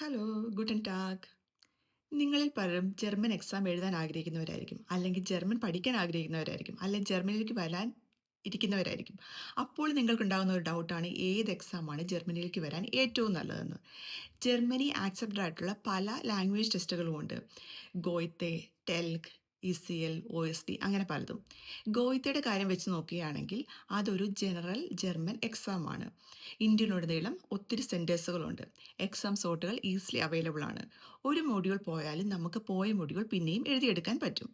Hello, Guten tag. നിങ്ങളിൽ പലരും German exam എഴുതാൻ ആഗ്രഹിക്കുന്നവരായിരിക്കും, അല്ലെങ്കിൽ ജർമ്മൻ പഠിക്കാൻ ആഗ്രഹിക്കുന്നവരായിരിക്കും, അല്ലെങ്കിൽ ജർമ്മനിയിലേക്ക് വരാൻ ഇരിക്കുന്നവരായിരിക്കും. അപ്പോൾ നിങ്ങൾക്കുണ്ടാകുന്ന ഒരു ഡൗട്ടാണ് ഏത് എക്സാമാണ് ജർമ്മനിയിലേക്ക് വരാൻ ഏറ്റവും നല്ലതെന്ന്. ജർമ്മനി ആക്സെപ്റ്റഡ് ആയിട്ടുള്ള പല ലാംഗ്വേജ് ടെസ്റ്റുകളുമുണ്ട്. ഗോയ്ത്തെ, ടെൽഗ്, ഇസിഎൽ, OSD അങ്ങനെ പലതും. ഗോയ്ത്തയുടെ കാര്യം വെച്ച് നോക്കുകയാണെങ്കിൽ അതൊരു ജനറൽ ജർമ്മൻ എക്സാം ആണ്. ഇന്ത്യയിലുടനീളം ഒത്തിരി സെൻറ്റേഴ്സുകളുണ്ട്. എക്സാം സോട്ടുകൾ ഈസിലി അവൈലബിൾ ആണ്. ഒരു മൊഡ്യൂൾ പോയാലും നമുക്ക് പോയ മൊഡ്യൂൾ പിന്നെയും എഴുതിയെടുക്കാൻ പറ്റും.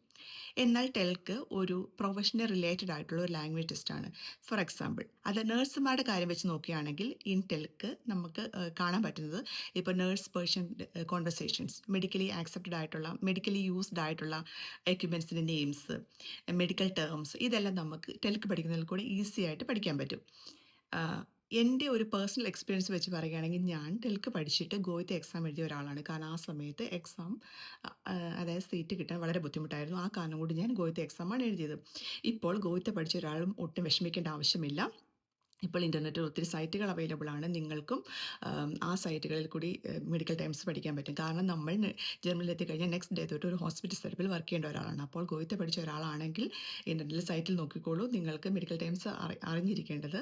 എന്നാൽ ടെൽക്ക് ഒരു പ്രൊഫഷണൽ റിലേറ്റഡ് ആയിട്ടുള്ള ഒരു ലാംഗ്വേജ് ടെസ്റ്റാണ്. ഫോർ എക്സാമ്പിൾ, അത് നഴ്സുമാരുടെ കാര്യം വെച്ച് നോക്കുകയാണെങ്കിൽ ഇൻ ടെൽക്ക് നമുക്ക് കാണാൻ പറ്റുന്നത് ഇപ്പോൾ nurse patient conversations, medically accepted ആയിട്ടുള്ള മെഡിക്കലി യൂസ്ഡ് ആയിട്ടുള്ള എക്യുപ്മെൻറ്റ്സിൻ്റെ നെയിംസ്, മെഡിക്കൽ ടേംസ്, ഇതെല്ലാം നമുക്ക് ടെൽക്ക് പഠിക്കുന്നതിൽ കൂടെ ഈസി ആയിട്ട് പഠിക്കാൻ പറ്റും. എൻ്റെ ഒരു പേഴ്സണൽ എക്സ്പീരിയൻസ് വെച്ച് പറയുകയാണെങ്കിൽ ഞാൻ ടെൽക്ക് പഠിച്ചിട്ട് ഗോയിത്തെ എക്സാം എഴുതിയ ഒരാളാണ്. കാരണം ആ സമയത്ത് എക്സാം അതായത് സീറ്റ് കിട്ടാൻ വളരെ ബുദ്ധിമുട്ടായിരുന്നു. ആ കാരണം കൊണ്ട് ഞാൻ ഗോയിത്തെ എക്സാമാണ് എഴുതിയത്. ഇപ്പോൾ ഗോയിത്തെ പഠിച്ച ഒരാളും ഒട്ടും വിഷമിക്കേണ്ട ആവശ്യമില്ല. ഇപ്പോൾ ഇൻ്റർനെറ്റിൽ ഒത്തിരി സൈറ്റുകൾ അവൈലബിൾ ആണ്. നിങ്ങൾക്കും ആ സൈറ്റുകളിൽ കൂടി മെഡിക്കൽ ടേംസ് പഠിക്കാൻ പറ്റും. കാരണം നമ്മൾ ജർമ്മനിയിൽ എത്തിക്കഴിഞ്ഞാൽ നെക്സ്റ്റ് ഡേ തൊട്ട് ഒരു ഹോസ്പിറ്റൽ സെറ്റപ്പിൽ വർക്ക് ചെയ്യേണ്ട ഒരാളാണ്. അപ്പോൾ ഗോയിത്തെ പഠിച്ച ഒരാളാണെങ്കിൽ ഇൻ്റർനെറ്റിൽ സൈറ്റിൽ നോക്കിക്കോളൂ. നിങ്ങൾക്ക് മെഡിക്കൽ ടേംസ് അറിഞ്ഞിരിക്കേണ്ടത്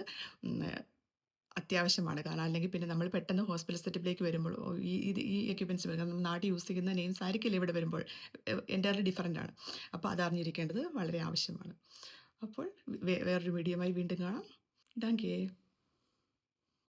അത്യാവശ്യമാണ്. കാരണം അല്ലെങ്കിൽ പിന്നെ നമ്മൾ പെട്ടെന്ന് ഹോസ്പിറ്റൽ സെറ്റപ്പിലേക്ക് വരുമ്പോൾ ഈ എക്യുപ്മെൻറ്റ്സ് നമ്മൾ നാട്ടിൽ യൂസ് ചെയ്യുന്ന നെയിംസ് ആയിരിക്കില്ല ഇവിടെ വരുമ്പോൾ എൻ്റയർലി ഡിഫറൻ്റ് ആണ്. അപ്പോൾ അത് അറിഞ്ഞിരിക്കേണ്ടത് വളരെ ആവശ്യമാണ്. അപ്പോൾ വേറൊരു വീഡിയോയുമായി വീണ്ടും കാണാം. Thank you.